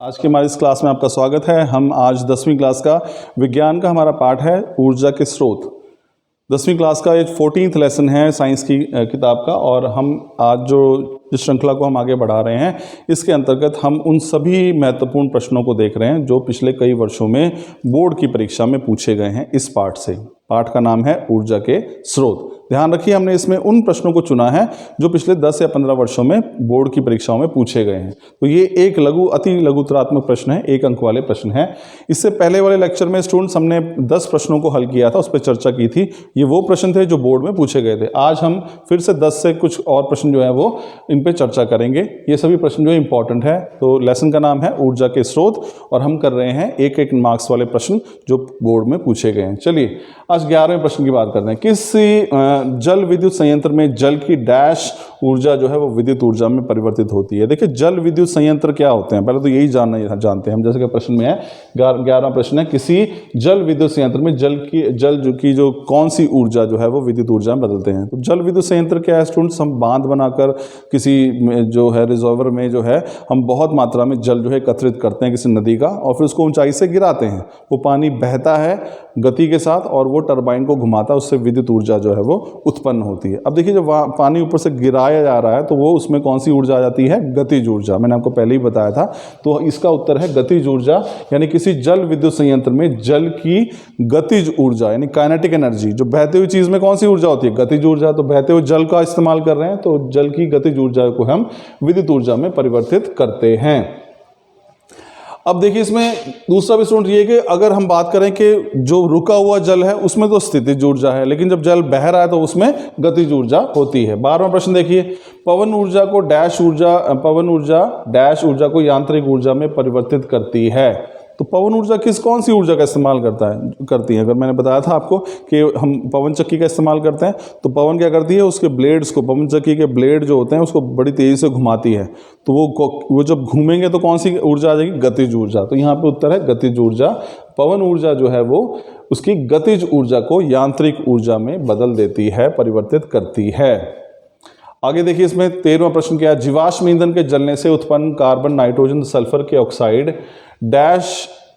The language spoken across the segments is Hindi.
आज की हमारी इस क्लास में आपका स्वागत है। हम आज 10वीं क्लास का विज्ञान का हमारा पाठ है ऊर्जा के स्रोत। 10वीं क्लास का एक 14th लेसन है साइंस की किताब का, और हम आज जो इस श्रृंखला को हम आगे बढ़ा रहे हैं, इसके अंतर्गत हम उन सभी महत्वपूर्ण प्रश्नों को देख रहे हैं जो पिछले कई वर्षों में बोर्ड की परीक्षा में पूछे गए हैं। इस पाठ से, पाठ का नाम है ऊर्जा के स्रोत। ध्यान रखिए, हमने इसमें उन प्रश्नों को चुना है जो पिछले 10 या 15 वर्षों में बोर्ड की परीक्षाओं में पूछे गए हैं। तो ये एक अति लघुतरात्मक प्रश्न है, 1 अंक वाले प्रश्न है। इससे पहले वाले लेक्चर में स्टूडेंट्स हमने 10 प्रश्नों को हल किया था, उस पर चर्चा की थी। ये वो प्रश्न थे जो बोर्ड में पूछे गए थे। आज हम फिर से 10 से कुछ और प्रश्न जो है वो इन पर चर्चा करेंगे। ये सभी प्रश्न जो इंपॉर्टेंट है। तो लेसन का नाम है ऊर्जा के स्रोत, और हम कर रहे हैं 1-1 मार्क्स वाले प्रश्न जो बोर्ड में पूछे गए हैं। चलिए आज 11वें प्रश्न की बात करते हैं। किसी जल विद्युत संयंत्र में जल की डैश ऊर्जा जो है वो विद्युत ऊर्जा में परिवर्तित होती है। देखिए, जल विद्युत संयंत्र क्या होते हैं, पहले तो यही जानते हैं हम। जैसे कि प्रश्न में है, 11वां प्रश्न है, किसी जल विद्युत संयंत्र में जल की जो कौन सी ऊर्जा जो है वो विद्युत ऊर्जा में बदलते हैं। तो जल विद्युत संयंत्र क्या है स्टूडेंट्स? हम बांध बनाकर किसी जो है रिजर्वर में जो है हम बहुत मात्रा में जल जो है एकत्रित करते हैं किसी नदी का, और फिर उसको ऊंचाई से गिराते हैं। वो पानी बहता है गति के साथ और वो टरबाइन को घुमाता है, उससे विद्युत ऊर्जा जो है वो उत्पन्न होती है। अब देखिए, जब पानी ऊपर से गिराया जा रहा है तो वो उसमें कौन सी ऊर्जा आ जाती है? गतिज ऊर्जा। मैंने आपको पहले ही बताया था। तो इसका उत्तर है गतिज ऊर्जा। यानी किसी जल विद्युत संयंत्र में जल की गतिज ऊर्जा यानी काइनेटिक एनर्जी, जो बहती हुई चीज में कौन सी ऊर्जा होती है? गतिज ऊर्जा। तो बहते हुए जल का इस्तेमाल कर रहे हैं, तो जल की गतिज ऊर्जा को हम विद्युत ऊर्जा में परिवर्तित करते हैं। अब देखिए, इसमें दूसरा भी स्टूडेंट ये कि अगर हम बात करें कि जो रुका हुआ जल है उसमें तो स्थितिज ऊर्जा है, लेकिन जब जल बह रहा है तो उसमें गतिज ऊर्जा होती है। 12वां प्रश्न देखिए, पवन ऊर्जा डैश ऊर्जा को यांत्रिक ऊर्जा में परिवर्तित करती है। तो पवन ऊर्जा कौन सी ऊर्जा का इस्तेमाल करती है? अगर मैंने बताया था आपको कि हम पवन चक्की का इस्तेमाल करते हैं, तो पवन क्या करती है? उसके ब्लेड्स को, पवन चक्की के ब्लेड जो होते हैं उसको बड़ी तेजी से घुमाती है। तो वो जब घूमेंगे तो कौन सी ऊर्जा आ जाएगी? गतिज ऊर्जा। तो यहाँ पे उत्तर है गतिज ऊर्जा। पवन ऊर्जा जो है वो उसकी गतिज ऊर्जा को यांत्रिक ऊर्जा में बदल देती है, परिवर्तित करती है। आगे देखिए, इसमें 13वां प्रश्न क्या है? जीवाश्म ईंधन के जलने से उत्पन्न कार्बन, नाइट्रोजन, सल्फर के ऑक्साइड डैश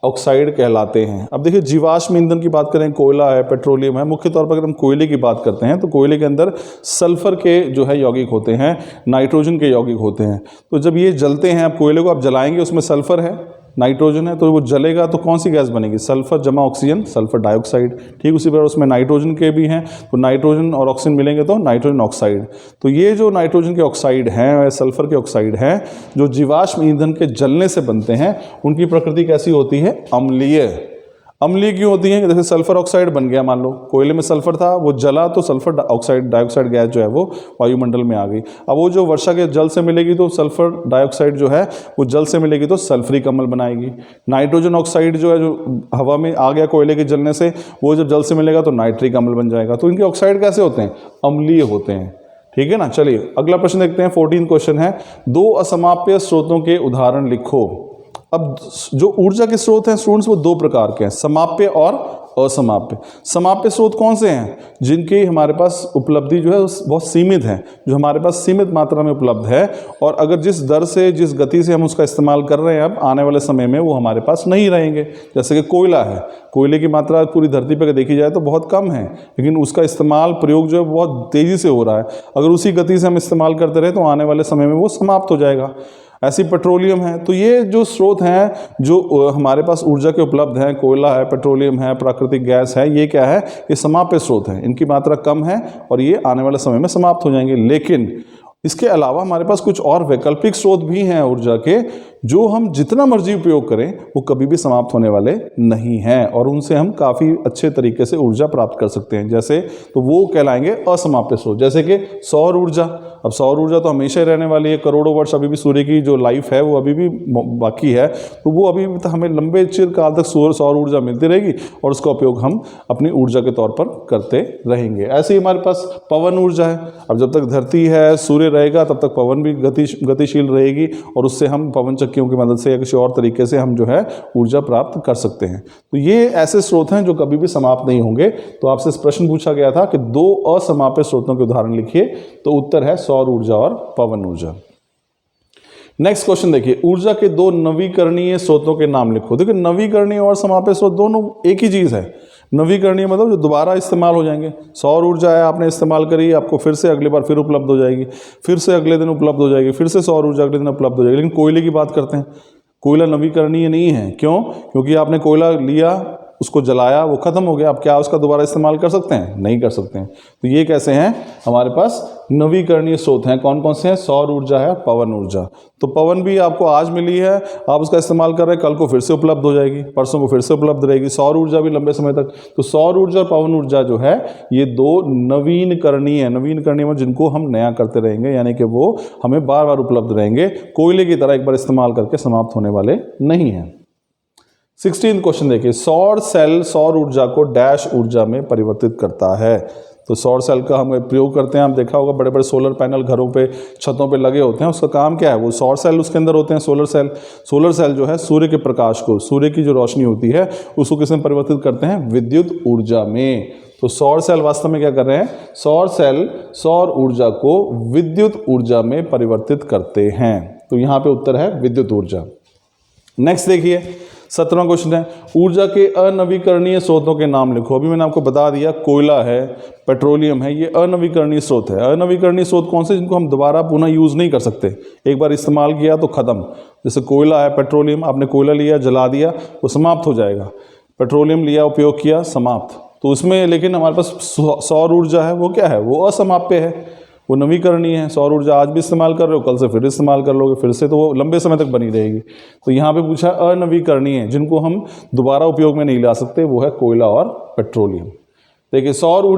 ऑक्साइड कहलाते हैं। अब देखिए, जीवाश्म ईंधन की बात करें, कोयला है, पेट्रोलियम है। मुख्य तौर पर अगर हम कोयले की बात करते हैं तो कोयले के अंदर सल्फर के जो है यौगिक होते हैं, नाइट्रोजन के यौगिक होते हैं। तो जब ये जलते हैं, आप कोयले को आप जलाएंगे, उसमें सल्फर है, नाइट्रोजन है, तो वो जलेगा तो कौन सी गैस बनेगी? सल्फर जमा ऑक्सीजन, सल्फर डाइऑक्साइड। ठीक उसी प्रकार उसमें नाइट्रोजन के भी हैं, तो नाइट्रोजन और ऑक्सीजन मिलेंगे तो नाइट्रोजन ऑक्साइड। तो ये जो नाइट्रोजन के ऑक्साइड हैं, सल्फर के ऑक्साइड हैं, जो जीवाश्म ईंधन के जलने से बनते हैं, उनकी प्रकृति कैसी होती है? अम्लीय। अम्लीय क्यों होती है? जैसे सल्फर ऑक्साइड बन गया, मान लो कोयले में सल्फर था, वो जला तो सल्फर डाइऑक्साइड गैस जो है वो वायुमंडल में आ गई। अब वो जो वर्षा के जल से मिलेगी तो सल्फर डाइऑक्साइड जो है वो जल से मिलेगी तो सल्फरी कमल बनाएगी। नाइट्रोजन ऑक्साइड जो है, जो हवा में आ गया कोयले के जलने से, वो जब जल से मिलेगा तो नाइट्रिक अम्ल बन जाएगा। तो इनके ऑक्साइड कैसे होते हैं? अम्लीय होते हैं। ठीक है ना। चलिए अगला प्रश्न देखते हैं। 14 क्वेश्चन है, 2 असमाप्य स्रोतों के उदाहरण लिखो। अब जो ऊर्जा के स्रोत हैं स्टूडेंट्स, वो 2 प्रकार के हैं, समाप्य और असमाप्य। समाप्य स्रोत कौन से हैं? जिनकी हमारे पास उपलब्धि जो है बहुत सीमित है, जो हमारे पास सीमित मात्रा में उपलब्ध है, और अगर जिस दर से, जिस गति से हम उसका इस्तेमाल कर रहे हैं अब आने वाले समय में वो हमारे पास नहीं रहेंगे। जैसे कि कोयला है, कोयले की मात्रा पूरी धरती पर देखी जाए तो बहुत कम है, लेकिन उसका इस्तेमाल, प्रयोग जो है बहुत तेज़ी से हो रहा है। अगर उसी गति से हम इस्तेमाल करते रहे तो आने वाले समय में वो समाप्त हो जाएगा। ऐसी पेट्रोलियम है। तो ये जो स्रोत हैं जो हमारे पास ऊर्जा के उपलब्ध हैं, कोयला है, पेट्रोलियम है, प्राकृतिक गैस है, ये क्या है? ये समाप्य स्रोत हैं। इनकी मात्रा कम है और ये आने वाले समय में समाप्त हो जाएंगे। लेकिन इसके अलावा हमारे पास कुछ और वैकल्पिक स्रोत भी हैं ऊर्जा के, जो हम जितना मर्जी उपयोग करें वो कभी भी समाप्त होने वाले नहीं हैं, और उनसे हम काफ़ी अच्छे तरीके से ऊर्जा प्राप्त कर सकते हैं। जैसे, तो वो कहलाएंगे असमाप्य स्रोत। जैसे कि सौर ऊर्जा। अब सौर ऊर्जा तो हमेशा ही रहने वाली है, करोड़ों वर्ष अभी भी सूर्य की जो लाइफ है वो अभी भी बाकी है, तो वो अभी भी हमें लंबे चिरकाल तक सौर ऊर्जा मिलती रहेगी और उसका उपयोग हम अपनी ऊर्जा के तौर पर करते रहेंगे। ऐसे ही हमारे पास पवन ऊर्जा है। अब जब तक धरती है, सूर्य रहेगा, तब तक पवन भी गतिशील रहेगी, और उससे हम पवन चक्कियों की मदद से या किसी और तरीके से हम जो है ऊर्जा प्राप्त कर सकते हैं। तो ये ऐसे स्रोत हैं जो कभी भी समाप्त नहीं होंगे। तो आपसे प्रश्न पूछा गया था कि 2 असमाप्य स्रोतों के उदाहरण लिखिए, तो उत्तर है सौर ऊर्जा और पवन ऊर्जा। नेक्स्ट क्वेश्चन देखिए, ऊर्जा के दो नवीकरणीय स्रोतों के नाम लिखो। देखिए नवीकरणीय और समाप्य स्रोत दोनों एक ही चीज़ है। नवीकरणीय मतलब जो दोबारा इस्तेमाल हो जाएंगे। सौर ऊर्जा है, आपने इस्तेमाल करी, आपको फिर से अगली बार फिर उपलब्ध हो जाएगी, फिर से अगले दिन उपलब्ध हो जाएगी, फिर से सौर ऊर्जा अगले दिन उपलब्ध हो जाएगी। लेकिन कोयले की बात करते हैं, कोयला नवीकरणीय नहीं है। क्यों? क्योंकि आपने कोयला लिया, उसको जलाया, वो खत्म हो गया, आप क्या उसका दोबारा इस्तेमाल कर सकते हैं? नहीं कर सकते हैं। तो ये कैसे हैं? हमारे पास नवीकरणीय स्रोत हैं। कौन कौन से हैं? सौर ऊर्जा है, पवन ऊर्जा। तो पवन भी आपको आज मिली है, आप उसका इस्तेमाल कर रहे हैं, कल को फिर से उपलब्ध हो जाएगी, परसों को फिर से उपलब्ध रहेगी। सौर ऊर्जा भी लंबे समय तक। तो सौर ऊर्जा और पवन ऊर्जा जो है, ये दो नवीनकरणीय है। नवीनकरणीय में जिनको हम नया करते रहेंगे, यानी कि वो हमें बार बार उपलब्ध रहेंगे, कोयले की तरह एक बार इस्तेमाल करके समाप्त होने वाले नहीं हैं। 16 क्वेश्चन देखिए, सौर सेल सौर ऊर्जा को डैश ऊर्जा में परिवर्तित करता है। तो सौर सेल का हम प्रयोग करते हैं, आप देखा होगा बड़े बड़े सोलर पैनल घरों पे, छतों पे लगे होते हैं। उसका काम क्या है? वो सौर सेल उसके अंदर होते हैं, सोलर सेल। सोलर सेल जो है सूर्य के प्रकाश को, सूर्य की जो रोशनी होती है उसको किसमें परिवर्तित करते हैं? विद्युत ऊर्जा में। तो सौर सेल वास्तव में क्या कर रहे हैं? सौर सेल सौर ऊर्जा को विद्युत ऊर्जा में परिवर्तित करते हैं। तो यहाँ पे उत्तर है विद्युत ऊर्जा। नेक्स्ट देखिए, 17वां क्वेश्चन है, ऊर्जा के अनवीकरणीय स्रोतों के नाम लिखो। अभी मैंने आपको बता दिया, कोयला है, पेट्रोलियम है, ये अनवीकरणीय स्रोत है। अनवीकरणीय स्रोत कौन से? जिनको हम दोबारा पुनः यूज़ नहीं कर सकते, एक बार इस्तेमाल किया तो ख़त्म। जैसे कोयला है, पेट्रोलियम, आपने कोयला लिया, जला दिया, वो समाप्त हो जाएगा। पेट्रोलियम लिया, उपयोग किया, समाप्त। तो उसमें लेकिन हमारे पास सौर ऊर्जा है, वो क्या है? वो असामाप्य है, वो नवीकरणीय है। सौर ऊर्जा आज भी इस्तेमाल कर रहे हो, कल से फिर इस्तेमाल कर लोगे, फिर से, तो वो लंबे समय तक बनी रहेगी। तो यहाँ पे पूछा अनवीकरणीय, जिनको हम दोबारा उपयोग में नहीं ला सकते, वो है कोयला और पेट्रोलियम। देखिए सौर ऊर्जा